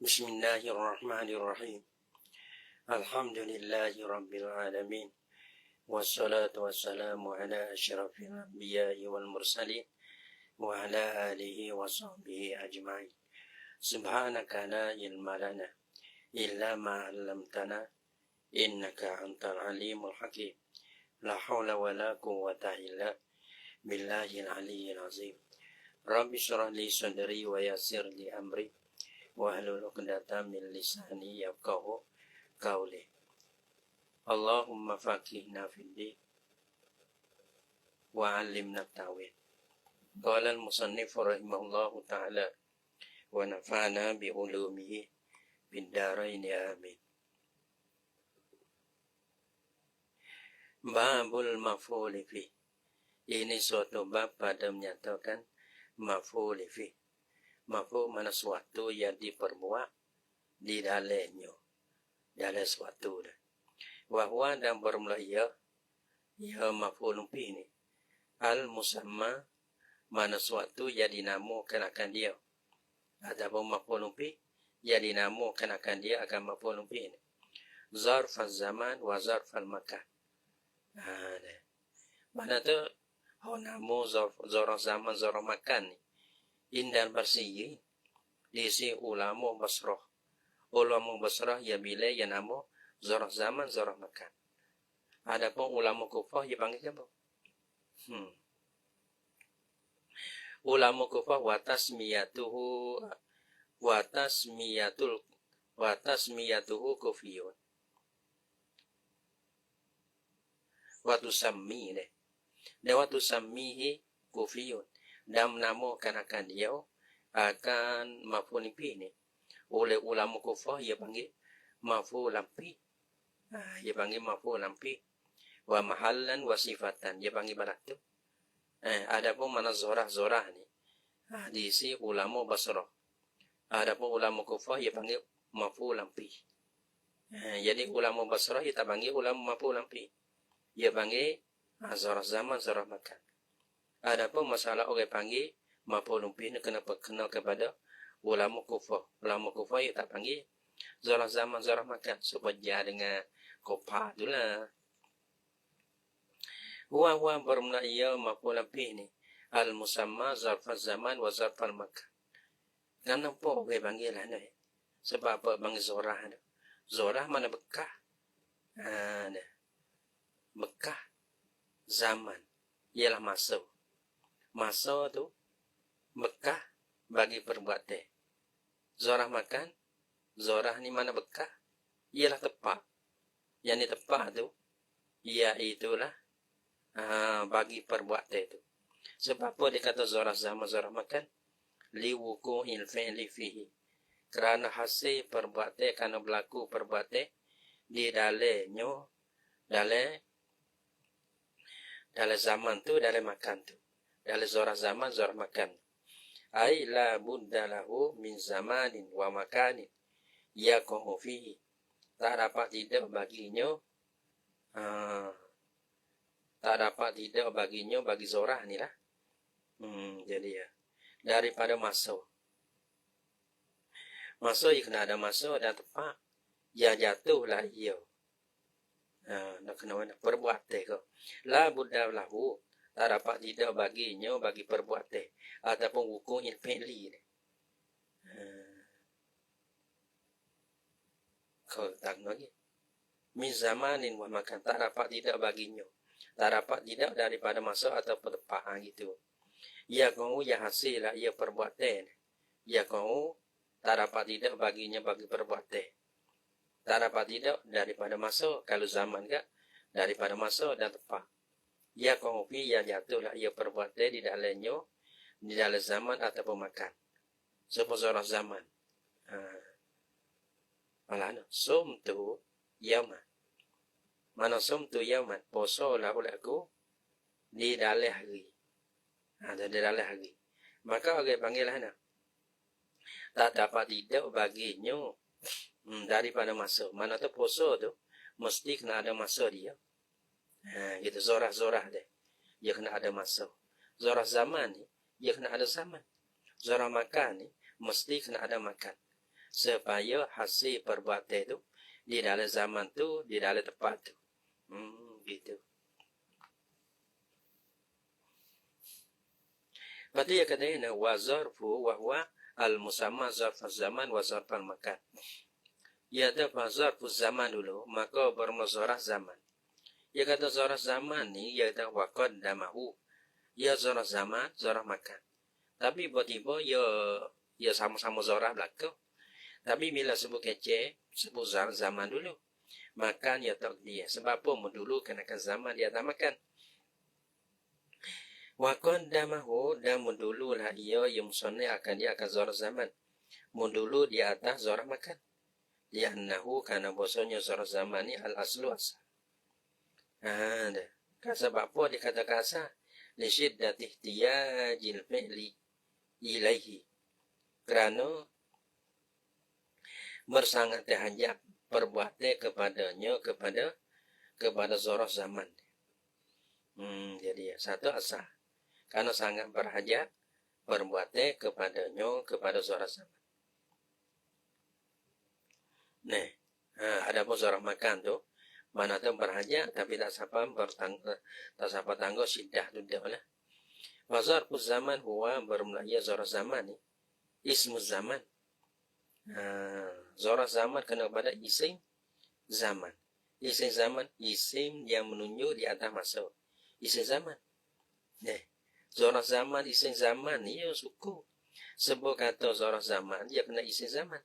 Bismillahirrahmanirrahim. Alhamdulillahi Rabbil Alamin. Wassalatu wassalamu ala asyrafil anbiya'i wal mursalin wa ala alihi wa sahbihi ajma'in. Subhanaka la ilma lana illa ma 'allamtana innaka antal alimul hakim. La haula wa la quwwata illa billahil aliyyil azim. Rabbi shrah li sadri wa yassir li amri wahlul 'uqdatam min lisani yafqahu qawli. Allahumma faqihna fid din wa 'allimna at-ta'wil. Qala al-musannif rahimahullahu ta'ala wa nafa'ana bi ulumihi fid dharain amin. Babul maf'ul fi. Ini suatu bab pada menyatakan maf'ul fi. Maf'ul mana suatu yang diperbuat di dalamnya. Dalam suatu dah. Wahwa dan bermula ia maf'ul fi ini. Al-musamma mana suatu yang dinamakan akan dia. Adapun maf'ul fi yang dinamakan akan dia akan maf'ul fi ini. Zarf al-zaman wa zarf al-makan. Mana tu nama zarf zaman zarf makan ni. Indal bersih diisi ulama Basrah. Ulama Basrah ya bila ya nama zarf zaman zarf makan. Adapun ulama Kufah ya panggil apa? Ulama Kufah wa tasmiyatuhu kufiyun. Waktu sammi deh. Dan waktu sammihi kufiyun. Dan menamakan akan dia akan maf'ul fi ini. Oleh ulama Kufah ia panggil maf'ul fi. Ia panggil maf'ul fi. Wa mahallan wa sifatan. Ia panggil barat tu. Adapun mana zorah ni. Diisi ulama Basrah. Adapun ulama Kufah ia panggil maf'ul fi. Jadi ulama Basrah ia tak panggil ulama maf'ul fi. Ia panggil zarf zaman zarf makan. Adapun masalah orang panggil maf'ul fi ni kenapa kenal kepada ulama Kufah. Ulama Kufah ia tak panggil zarf zaman zarf makan supaya dengan Kufah itulah. Wa bermula ia maf'ul fi ni al-musamma zarf zaman wa zarf al-makan. Kenapa orang panggil lah ni? Sebab apa panggil zorah ni? Zorah mana bekah? Bekah zaman ialah masa. Masa tu bekah bagi perbuatan. Zorah makan, zorah ni mana bekah? Ialah tepat. Yang ni tepat tu iaitulah bagi perbuatan tu. Sebab apa dia kata zorah zaman zorah makan? Liwuku'il fi'li fihi. Kerana hasil perbuatan, kerana berlaku perbuatan di dalamnya, dalam zaman tu, dalam makan tu. Dalam zorah zaman, zorah makan. Ay la budda lahu min zamanin wa makanin yaku'u fihi. Tak dapat tidak baginya, bagi zorah ni lah. Jadi ya. Daripada masa. Masa ia kena ada masa dan tepat. Ya jatuhlah ia. Nak kena mana? Perbuatan ke. La budda lahu. Tak dapat tidak baginya bagi perbuatan. Ataupun wuku'il fi'li. Kau tak lagi. Min zamanin wa makan. Tak dapat tidak baginya. Tak dapat tidak daripada masa atau tepat gitu. Ya kau ya hasil lah ia perbuatan. Ya kau tak dapat tidak baginya bagi perbuatan. Tak dapat tidak daripada masa. Kalau zaman ke daripada masa dan tepat. Ya kau ya jatuhlah ia perbuatan di dalamnya. Di dalam zaman ataupun makan. Sepuluh zaman. Malana sumtu yaman. Mana sumtu yaman. Poso lah oleh aku di dalam hari. Ada di dalam hari. Maka orang panggil lah nak. Tak dapat tidak baginya daripada masa. Mana tu poso tu mesti kena ada masa dia. Gitu zorah dia. Dia kena ada masa. Zorah zaman ni dia kena ada zaman. Zorah makan ni mesti kena ada makan. supaya hasil perbuatan itu di dalam zaman tu, di dalam tempat tu. Gitu. Berarti ya katanya wa zarfu wa huwa al-musamma zarf zaman wa zarf al-makan. Ya ada zarfu zaman dulu, maka bermazarah zaman. Ya kata zarah zaman ni, ya kata waqad damahu. Ya zarah zaman, zarah makan. Tapi tiba-tiba ya sama-sama zarah belakang. Tapi bila sebut kece, sebut zarah zaman dulu. Makan ya tak dia. Sebab apa dulu kenakan zaman dia tak makan. Waqad damahu dan dulu lah ia yang musannif akan dia akan zarah zaman. Dulu di atas zarah makan. Li'annahu karena bosanya zarah zaman ni al-aslu asal. Sebab apa dikatakan asal? Lisyiddati ihtiyajil fi'li ilaihi. Kerana bersangat hajat perbuatan kepadanya kepada zarah zaman. Jadi satu asal. Karena sangat berhajat perbuatan kepadanya kepada zarah zaman. Nah, ada pun zarah makan tu. Mana tu berhajat tapi tak siapa tangguh sidah tu dia lah. Wazarfu zaman huwa bermulanya zarah zaman ni. Ismu zaman. Zarah zaman kena pada isim zaman. Isim zaman, isim yang menunjuk di atas masa. Isim zaman. Zarah zaman, isim zaman ni ya suku. Sebab kata zarah zaman, dia kena isim zaman.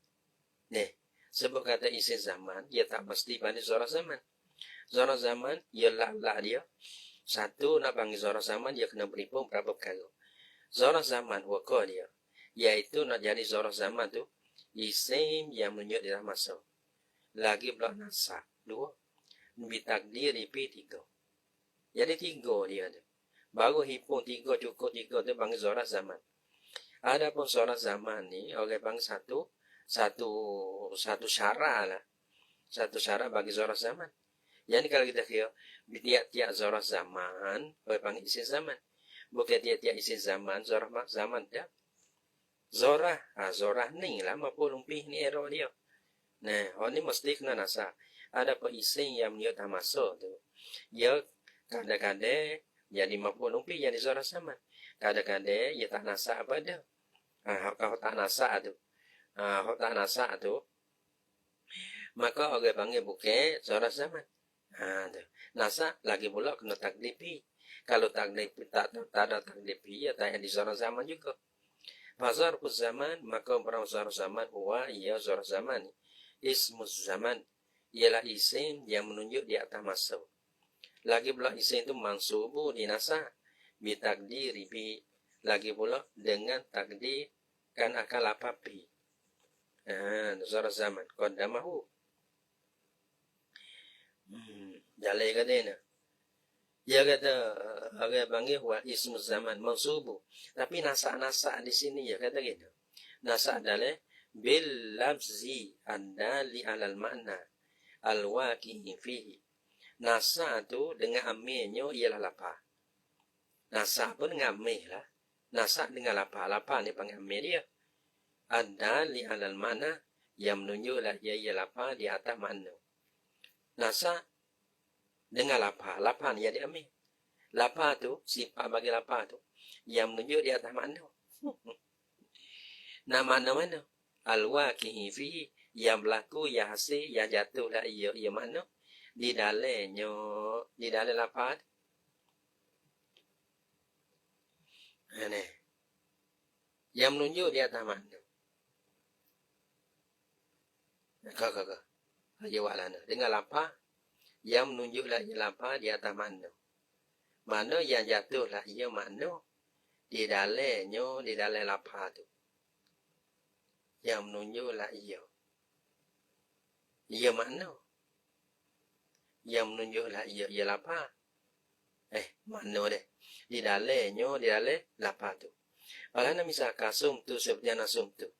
Sebab kata isim zaman, dia tak mesti pada zarah zaman. Zarah zaman, ia lah dia. Satu, nak panggil zarah zaman, dia kena beri pun berapa perkara. Zarah zaman, wakar dia. Iaitu nak jadi zarah zaman tu, isim yang menunjuk di dalam masa. Lagi pula nasab. Dua. Bitakdir ripi tiga. Jadi tiga dia tu. Baru hipung tiga, cukup tiga tu panggil zarah zaman. Ada pun zarah zaman ni, orang panggil satu syarat lah. Satu syarat bagi zarah zaman. Jadi kalau kita kira tiap-tiap zarah zaman, orang panggil isim zaman. Bukan tiap-tiap isim zaman, zarah zaman tak. Zarah ni lah mampu lumpih ni error dia. Orang ni mesti kena nasab. Ada pun isim yang menunjuk masa tu. Dia kadang-kadang jadi mampu lumpih jadi zarah zaman. Kadang-kadang dia tak nasab apa dia. Kalau tak nasab tu. Maka orang panggil bukan zarah zaman. Nasab lagi pula kena takdipi. Kalau takdipi tak ada takdipi, ya tak ada di zarah zaman juga. Fazarfu zaman, maka zarah zaman huwa ia zarah zaman. Ismus zaman ialah isim yang menunjuk di atas masa. Lagi pula isim itu mansubu dinasab bitakdiri bi. Lagi pula dengan takdir kan akan lapapi. Zarah zaman qadamahu. Jalai kata ni. Dia kata orang panggil huwa ismu zaman mansubu. Tapi nasak-nasak di sini ya kata gitu. Nasak adalah bil lafzi andali alal makna al-waqi'i fihi. Nasak tu dengan amilnya ialah lapar. Nasak pun dengan amil lah. Nasak dengan lapar. Lapar ni panggil amil dia. Andali alal makna yang menunjuklah ia lapar di atas makna. Nasak dengan lapar. Lapar ni yang diambil. Lapar tu, sifat bagi lapar tu, yang menunjuk di atas makna. Nah mana-mana. Al-waqi'i fihi, yang berlaku, yang hasil, yang jatuh lah ia makna. Di dalam lapar tu. Yang menunjuk di atas makna. Kau. Jawab lah. Dengan lapar, yang menunjuklah ia lapar di atas makna. Mana yang jatuhlah ia makna di dalam lapar tu. Yang menunjuklah ia. Ia makna. Yang menunjuklah ia lapar. Makna dia. Di dalam lapar tu. Kalau misalkan sum tu seperti anak sum tu.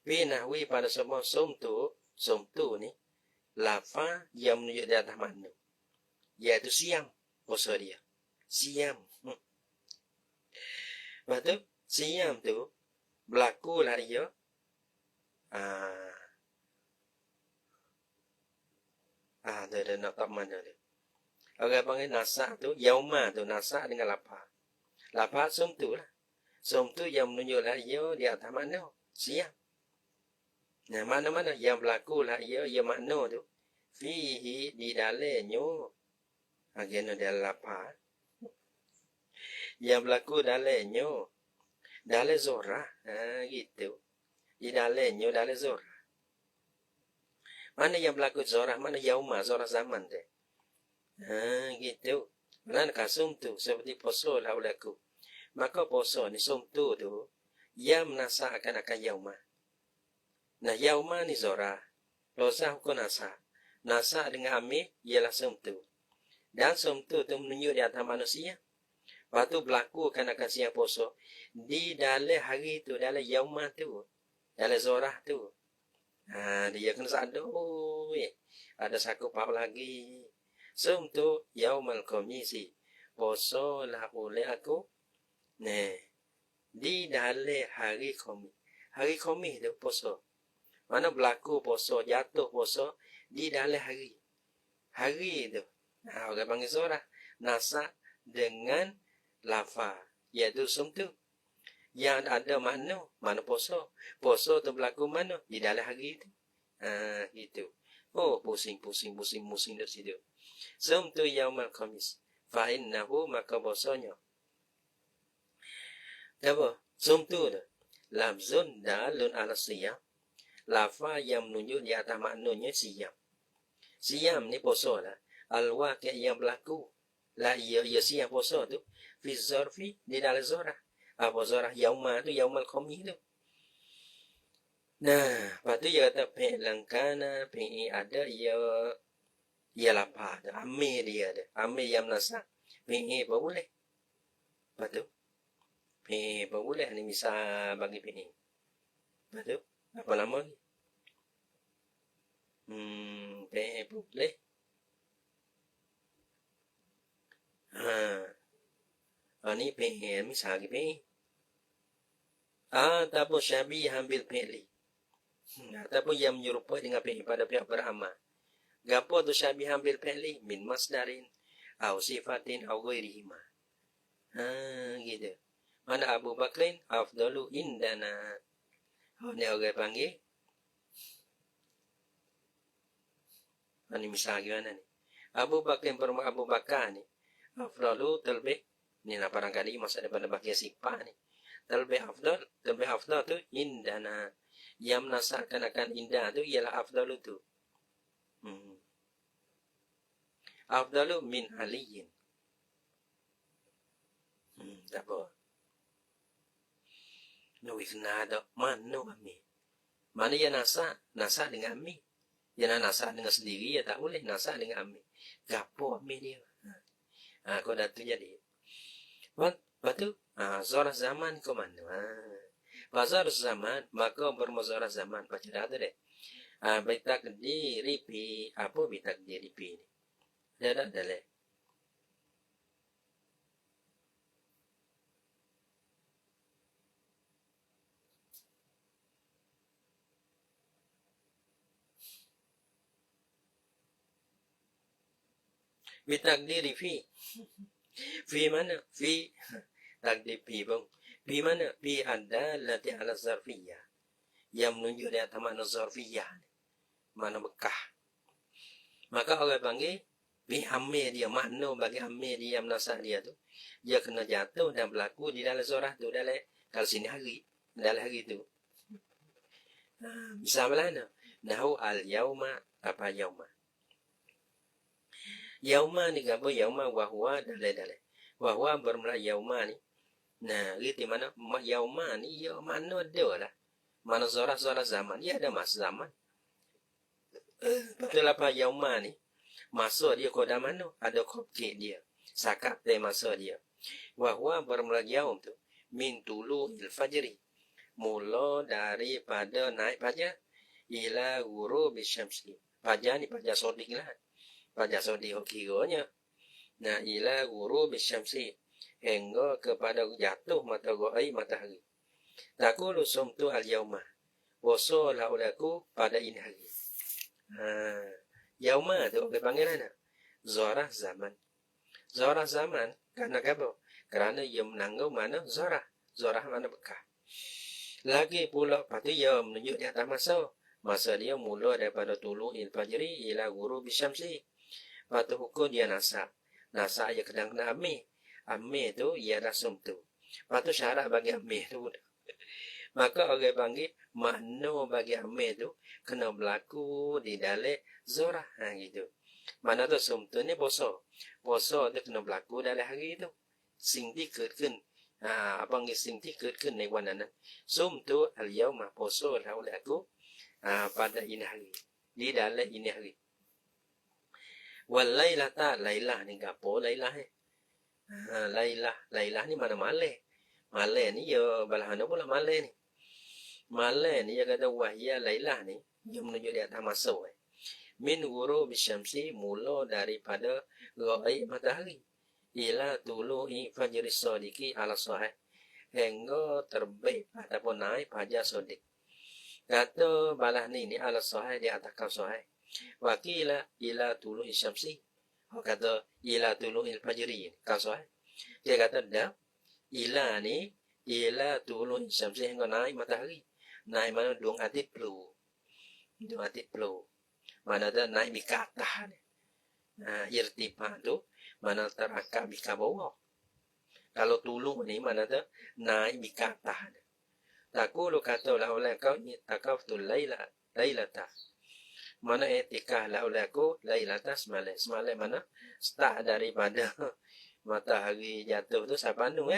Binahwi pada semua sum tu ni. Lapar yang menunjuk di atas makna. Iaitu siam. Bahasa dia. Siam. Lepas tu, siam tu, berlakulah ia panggil nasa tu, yauma tu nasa dengan lapar. Lapar sumtu lah. Sumtu yang menunjuklah ia di atas makna. Siap. Nah, mana-mana yang berlaku lah ia makna tu. Fihi di dalamnya. Agaknya dalam lapar. Yang berlaku dalamnya. Dalam zorah. Gitu. Di dalamnya, dalam zorah. Mana yang berlaku zorah, mana yauma, zorah zaman tu. Gitu. Mana kasum tu, seperti poso lah berlaku. Maka poso ni sumtu tu, yang menasa akan yauma. Nah, yauma ni zorah. Lozah hukum nasa. Nasa dengan amil, ialah sumtu. Dan sumtu tu menunjuk di atas manusia. Lepas tu berlaku akan siang poso. Di dalam hari tu, dalam yauma tu. Dalam zorah tu. Dia kena sadar. Ada satu pap lagi. Sumtu yaumal komisi. Poso lah oleh aku. Nah, di dalam hari komi. Hari komi tu poso. Mana berlaku poso, jatuh poso di dalam hari. Hari itu. Orang panggil zorah. Nasa dengan lafaz. Iaitu sumtu. Yang ada makna. Mana poso. Poso tu berlaku mana? Di dalam hari itu. Itu. Pusing dari situ. Sumtu yaumal khamis. Fa'innahu maka posonya. Apa? Sumtu tu. Lamzun dalun ala siyam. Lafaz yang menunjuk di atas maknanya siam. Siam ni poso lah. Al-waqi' yang berlaku. Lah ia siam poso tu. Fi zorfi di dalam zorah. Apa zorah yauma tu, yaumal khomi tu. Nah, lepas tu dia kata pelangkana, pengi ada, ia lapar. Amir dia ada. Amir yang menasa. Pengi apa boleh. Lepas tu. Pengi apa boleh ni misal bagi pengi. Lepas tu. Apa nama ni? Boleh. Ni pengen misal lagi pengen. Ataupun syabi hambil peli. Ataupun yang menyerupai dengan pengen pada pihak beramal. Gapo tu syabi hambil peli min masdarin au sifatin au ghairihima. Gitu. Mana Abu Bakrin afdalu indana. Ni orang panggil. Ini misal gimana ni? Abu Bakar perma Abu Bakar ni. Afdalu terlebih. Ni lah barangkali masa daripada bagian sifat ni. Terlebih afdal tu indana. Yang menasahkan akan indah tu ialah afdalu tu. Afdalu min aliyin. Tak apa. Nulis nada mana kami. Mana yang nasa dengan kami. Yang nasa dengan sendiri ya tak boleh nasa dengan kami. Gapo kami dia. Kau dah tu jadi. Lepas tu zorah zaman kau mana. Zorah zaman maka bermuzarah zaman baca dah tu deh. Bitak diri pi apa bitak diri pi ni. Dah leh. Bitakdiri fi mana fi takdir fi bang fi mana fi ada lati ala zarfiyah yang menunjuk di atas makna zarfiyah mana bekah maka orang panggil fi amir dia makna bagi amir dia menasah dia tu dia kena jatuh dan berlaku di dalam zorah tu dalam kalau sini hari dalam hari tu bisa mana nahu al yauma apa yauma Yauma ni apa? Yauma wahwa dalai. Wahwa bermula yauma ni. Nah, gitu mana? Yauma ni, ya mana ada lah. Mana zorah-zorah zaman. Ya ada masa zaman. Betul apa yauma ni? Masa dia koda mana? Ada kopkit dia. Sakat dia masa dia. Wahwa bermula yaum tu. Min tulu il fajri. Mula daripada naik fajar. Ila guru bisyamsi. Fajar ni fajar sodik lah. Pada sodi kiranya. Nah, ila guru bisyamsi. Hingga kepada jatuh matahari. Takulu sumtu al-yaumah. Wasolah ulaku pada ini hari. Yaumah tu orang panggil mana? Zorah zaman. Zorah zaman. Karena apa? Kerana ia menanggung mana zorah. Zorah mana Mekah. Lagi pula patu ia menunjuk di atas masa. Masa dia mula daripada tulu'il fajri ila ghurubi syamsi. Patu hukum dia nasak. Nasak ia kena amir. Amir tu ia rasum tu. Patu syarat bagi amir tu. Maka orang panggil makna bagi amir tu kena berlaku di dalam zorah. Gitu. Mana tu sumtu ni poso. Poso tu kena berlaku dalam hari tu. Sing ti กิดขึ้น panggil sing ti เกิดขึ้นในวันนั้น sumtu al-yawma poso lau laku pada ini hari. Di dalam ini hari. Wal lailata lailah ni gapo lailah lailah ni mana malam. Malam ni ya balahana pula malam ni. Malam ni dia kata wahya lailah ni dia menunjuk di atas masa. Min ghurubi syamsi mula daripada ghaib matahari ila tulu'i fajri sadiqi ala sahih hingga terbit ataupun naik fajar sodik. Kata balah ni ala sahih di atas kau sahih. Wakila ila tulu'i syamsi. Kata ila tulu'il fajri kau sahih. Dia kata dah ila ni ila tulu'i syamsi hingga naik matahari. Naik mana dong atit pelu. Dong atit pelu. Mana ada naik di atas. Irtifah tu mana terakak di bawah. Kalau tulu ni mana ada naik di atas. Takulu kata la oleh kau takaftul lailata. Mana etikah la oleh aku lailata semalam. Semalam mana start daripada matahari jatuh tu sampai nu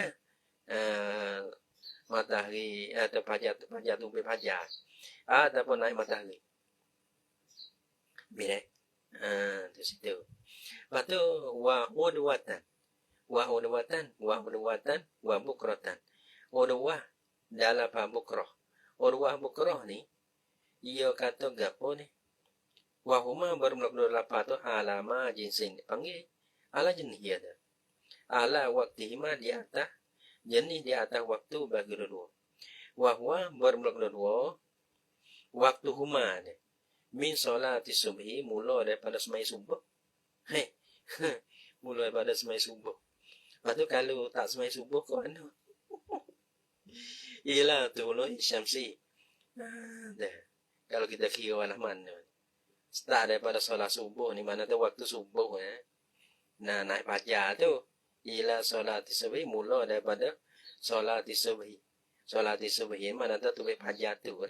matahari atau fajar tumpai fajar. Ataupun naik matahari. Bila tu situ. Lepas tu wa udwatan wa bukratan. Udwah dalam bukrah. Udwah bukrah ni ia kata gapo ni? Wa huma bermula lapar tu alama jinsin panggil ala jenis dia tu. Ala waktu hima di atas jenis di atas waktu bagi dua. Wa huwa bermula waktu huma ni. Min solati subhi mula daripada semai subuh. Mula daripada semai subuh. Lepas tu kalau tak semai subuh kau mana? Ialah tulu syamsi. Dah. Kalau kita kira lah mana. Start daripada solat subuh ni mana tu waktu subuh Nah naik fajar tu. Ialah solat subhi mula daripada solat subhi. Solat subhi mana tu fajar tu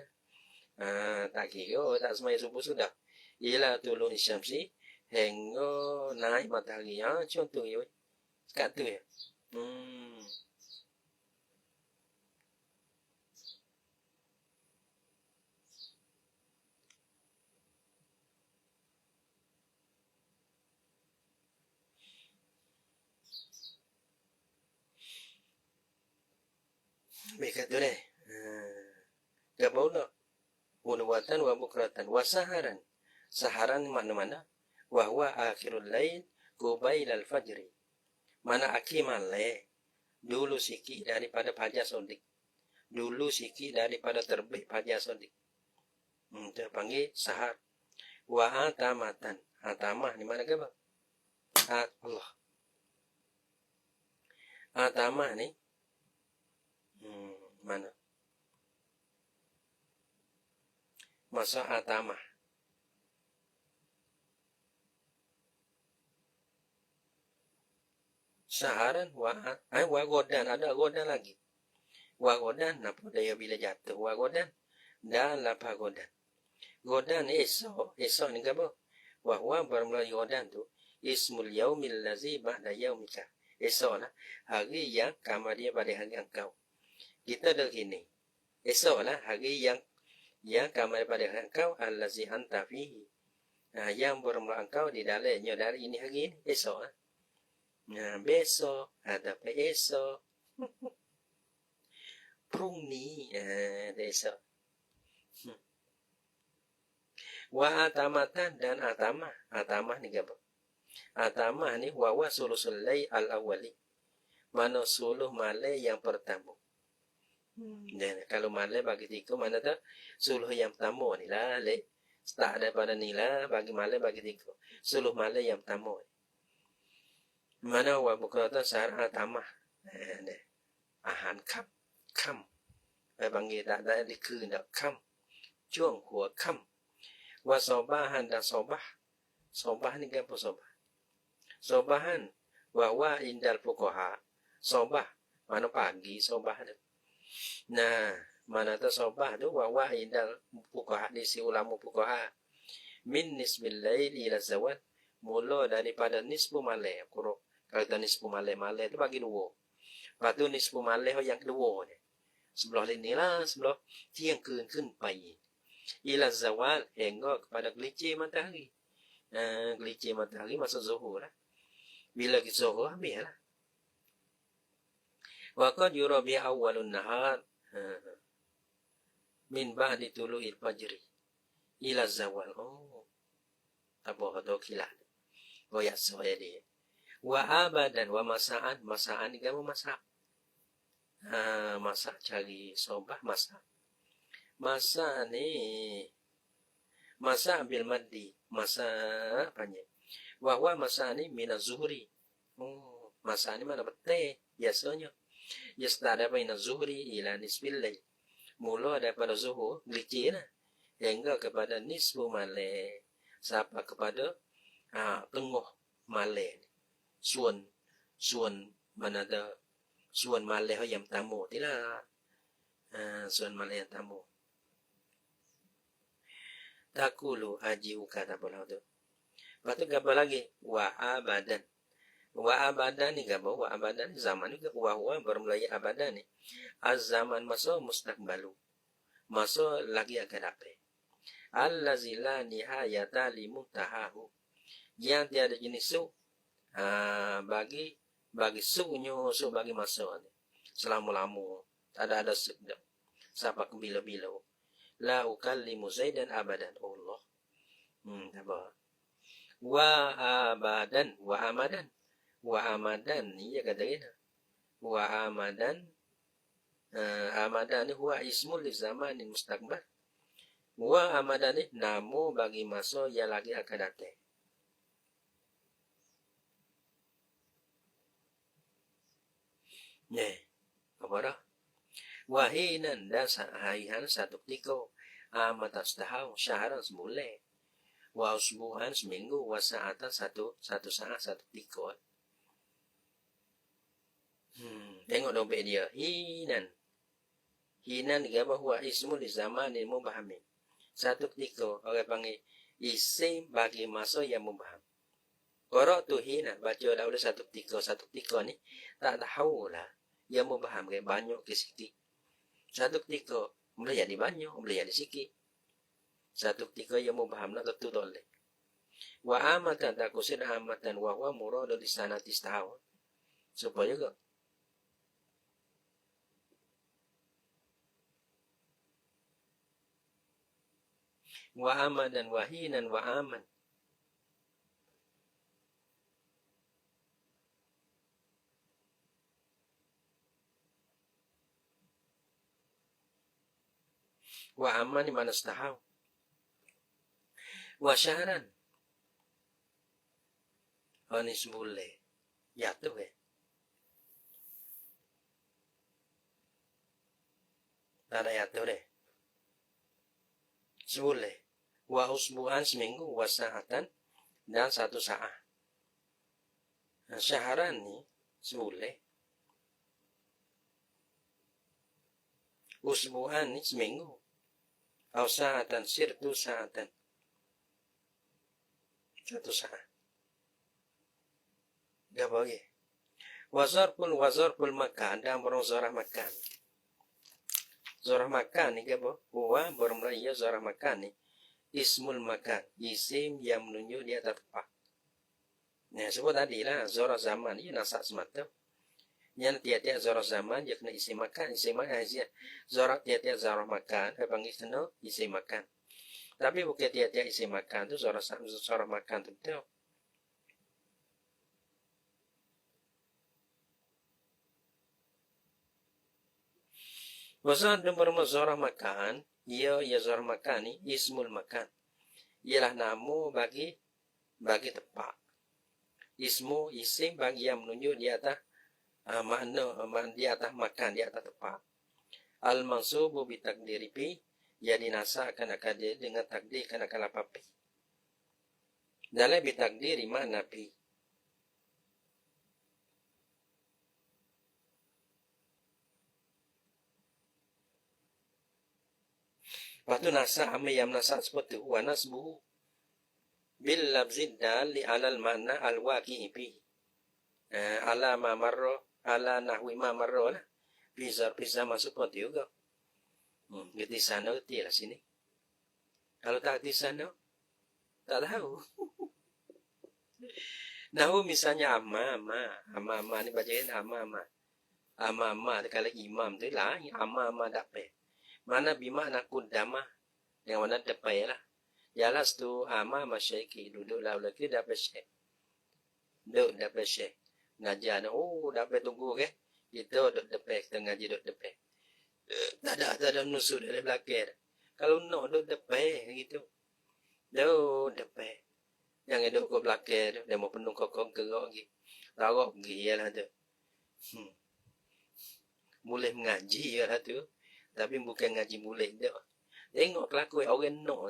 tak kira tak semai subuh sudah. Ialah tulu syamsi hingga naik matahari. Contoh ya. Kat tu ya. Baik tu deh. Gapaula? Unwatan wa bukratan wa saharan. Saharan mana-mana. Wa huwa akhirul lail qubail al-fajri. Mana akhir malam. Dulu sikit daripada fajar sodik. Dulu sikit daripada terbit fajar sodik. Kita panggil sahar. Wa atamatan. Atamah ni mana ke apa? Allah. Atamah ni. Mana? Masa atamah. Saharan wa godan. Ada godan lagi. Wa godan. Apa dia bila jatuh? Wa godan. Dan lapa godan. Godan esok. Esok ni apa? Wa bermula godan tu. Ismul yaumil lazi ba'da yaumika. Esok lah. Hari yang kamar dia pada hari engkau. Kita dah gini. Esok lah. Hari yang kamar pada engkau allazi anta fihi. Yang bermula engkau di dalamnya dari ini hari ini esok. Besok ada esok. Prung ni esok. Wa atamatan dan atamah. Atamah ni apa? Atamah ni wa sulusul layl al-awwali. Mana suluh malam yang pertama. Dan kalau malam bagi tiga mana tu suluh yang pertama ni lah start daripada ni lah bagi malam bagi tiga suluh malam yang pertama mana wa bukratan sahar tamah ahanค่ำไปบางทีได้ในคืนดับค่ำช่วงหัวค่ำว่าซอบาหันดาซอบานี่แกพอsobahan wa indal fuqaha sobah mana pagi sobah tu. Nah, mana tu sobah tu wa indal fuqaha di si ulama fuqaha min nisbil lail ila zawal mula daripada nisfu malam kalau kata nisfu malam tu bagi dua. Lepas tu nisfu malam yang kedua ni. Sebelah ini lah, sebelah tiangขึ้นไป ila zawal hingga kepada gelincir matahari. Gelincir matahari masa zuhur lah. Bila kita zuhur habis lah. Wa qad yura bi awwalun nahar min ba'di tulu'il fajri ila zawal. Oh. Apa tu kilat. Goyak saya dia. Wa abadan wa masaan ni kamu masak. Masak cari sobah masak. Masak ni masak bil maddi. Masak apanya? Wahwa masa ni mina zuhri. Masa ni mana betul biasanya. Yastada baina zuhri ila nisbil lail. Mula daripada zuhur gelicir lah. Hingga kepada nisfu malam. Sampai kepada tengah malam. Suan mana ada suan malam yang tamu tidak. Suan malam yang tamu. Takulu aji ukata bola tu. Lepas tu apa lagi? Wa abadan. Wa abadan ni apa? Wa abadan zaman ni wa bermulai abadan ni. Az-zaman masa mustaqbalu. Masa lagi akan datang. Allazi la nihayata li muntahahu. Yang tiada jenis su. Bagi sunya su bagi masa ni. Selama-lama. Tak ada sedap. Sampai ke bila-bila. La ukallimu Zaidan abadan. Allah. Apa? Wa amadan ni ya kata kita wa amadan ni huwa ismul li zamanin mustaqbal wa amadan ni nama bagi masa yang lagi akan datang. Apa dah? Wahinan dan sahihan satu tiko amatas tahau syaharan semula. Wa usbuhan seminggu wa sa'atan satu saat satu tiga. Tengok dompet dia. Hinan dia bahwa ismu di zaman yang memahami. Satu tiga orang panggil isim bagi masa yang memahami. Orang tu hinan baca dah udah satu tiga ni tak tahu lah yang memahami banyak ke sikit. Satu tiga boleh jadi banyak, boleh jadi sikit. Satu tiga yang memaham nak tentu boleh. Wa amatan tak kusir amatan wa muradu di sana tistahun. Supaya juga. Wa amadan wahinan wa aman. Wa aman di mana setahun. Wa syahran. Anis boleh. Ya tu Tak ada ya tu deh. Sebuleh. Wa usbuhan seminggu wa sa'atan dan satu saat. Syahran ni sebuleh. Usbuhan ni seminggu. Au sa'atan sirtu sa'atan. Satu saat. Gak boleh. Wazarpul makan dan berong zorah makan. Zorah makan ni gak boleh. Wa bermulai zorah makan ni. Ismul makan. Isim yang menunjuk dia tempat. Nah, sebut tadi lah. Zorah zaman ni nasak semata. Yang tiap-tiap zorah zaman dia kena isim makan. Isim makan hasil. Zorah tiap-tiap zorah makan. Dia panggil sana isim makan. Tapi bukan tiap-tiap isi makan tu zorah makan tu betul. Maksud dengan zorah makan, ia zorah makan ni ismul makan. Ialah nama bagi tempat. Ismu isim bagi yang menunjuk di atas di atas makan, di atas tempat. Al-mansubu bi takdiri pi, jadi nasa akan dia dengan takdir kan akan apa pi. Dalam bi takdiri mana pi. Lepas tu nasa yang nasa seperti wa nasbuhu bil labzid dali alal mana al-waqi'i pi. Ala ma marro, ala nahwi ma marro lah. Bisa masuk pot juga. Di sana uti lah sini. Kalau tak di sana, tak tahu. Nahu misalnya ama ni bacain ama. Kalau imam tu lah, ama dapat. Mana bimana kudama, yang mana dapat lah. Jelas tu ama syaikh duduk lalu lagi dapat syekh. Duduk dapat syekh. Ngajar dapat tunggu ke. Itu duduk dapat, tengah je duduk dapat. Tak ada nusuk dari belakang. Kalau duduk dapat gitu. Duduk dapat. Yang duduk ke belakang tu, dia mau penuh kokong kerok lagi. Tarok pergi lah tu. Boleh mengaji lah tu. Tapi bukan ngaji boleh tu. Tengok kelakuan orang no.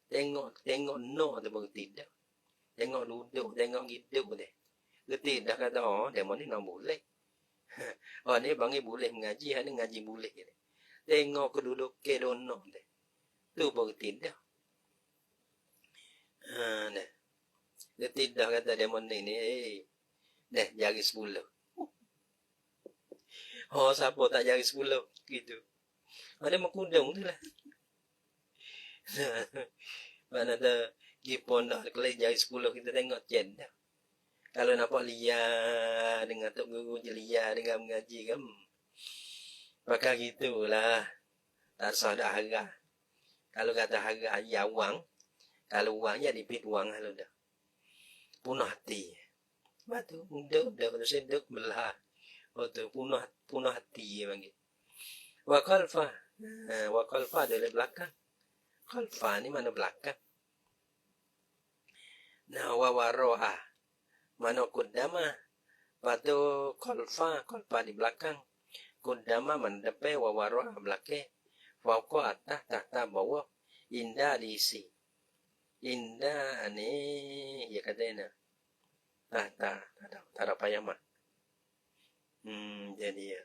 Tengok no tu baru tidak. Tengok duduk, tengok hidup dia. Dia dah kata, dia ni nak boleh. Ni bangi boleh mengaji, ni ngaji boleh. Tengok keduduk ke dono dia. Tu baru tidak. Dia tidak kata dia ni. Jari 10. Siapa tak jari 10? Gitu. Dia mau kudung tu lah. Mana ada gipon dah kelai jari 10 kita tengok jen dah. Kalau nampak liar dengan tok guru je liar dengan mengaji kan. Maka gitulah. Tak sah dah harga. Kalau kata harga ya wang. Kalau wang ya dipit wang kalau dah. Punah hati. Batu duk seduk belah. Tu punah hati panggil. Wa qalfa dari belakang. Qalfa ni mana belakang? Nah wa waro'ah. Mana kudama. Patu qalfa di belakang. Kudama mana depan wa waro'ah belakang. Fauqa atas tahta bawah. Indah diisi. Indah ni ya katanya. Tak ada payah mah. Jadi ya.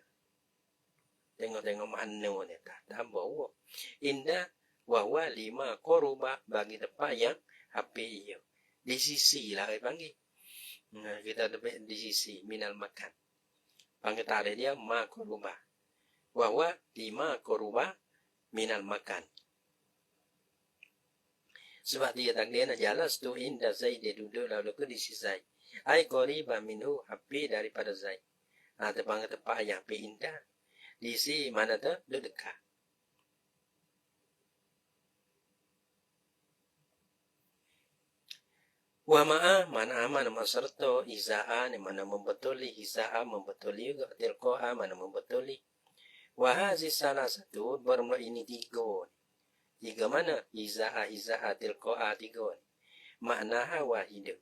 Tengok mana ni tahta bawah. Indah wawa 5 koruba bagi tempat yang api iyo. Di sisi lah panggil. Kita dapat di sisi minal makan. Panggil tak ada dia ma koruba. Wawa 5 koruba minal makan. Sebab dia takdir jelas tu indah Zaid dia duduk lalu ke di sisi Zaid. Ai qoriba minhu api daripada Zaid. Terpanggil tempat yang api indah. Di sisi mana tu? Dekat. Wa ma'a mana serta izaa ni mana membetuli izaa membetuli juga tilqa'a mana membetuli. Wa hazi salah satu bermula ini 3. 3 mana? Izaa tilqa'a 3. Maknaha wahid.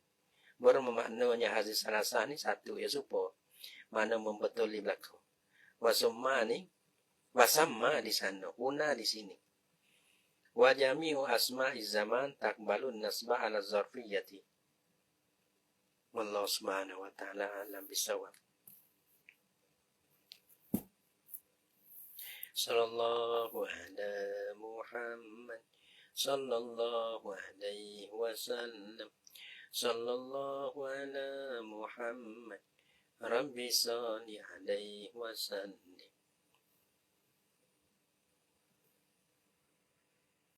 Bermaknanya hazi salah ni 1 ya supaya mana membetuli belakang. Wasumma ni wasamma di sana, una di sini. Wa jami'u asma'iz zaman takbalun nasba ala zarfiyati. Wallahu subhanahu wa ta'ala alam bisawab. Sallallahu ala Muhammad sallallahu alaihi wasallam. Sallallahu ala Muhammad Rabbi salli alaihi wasallam.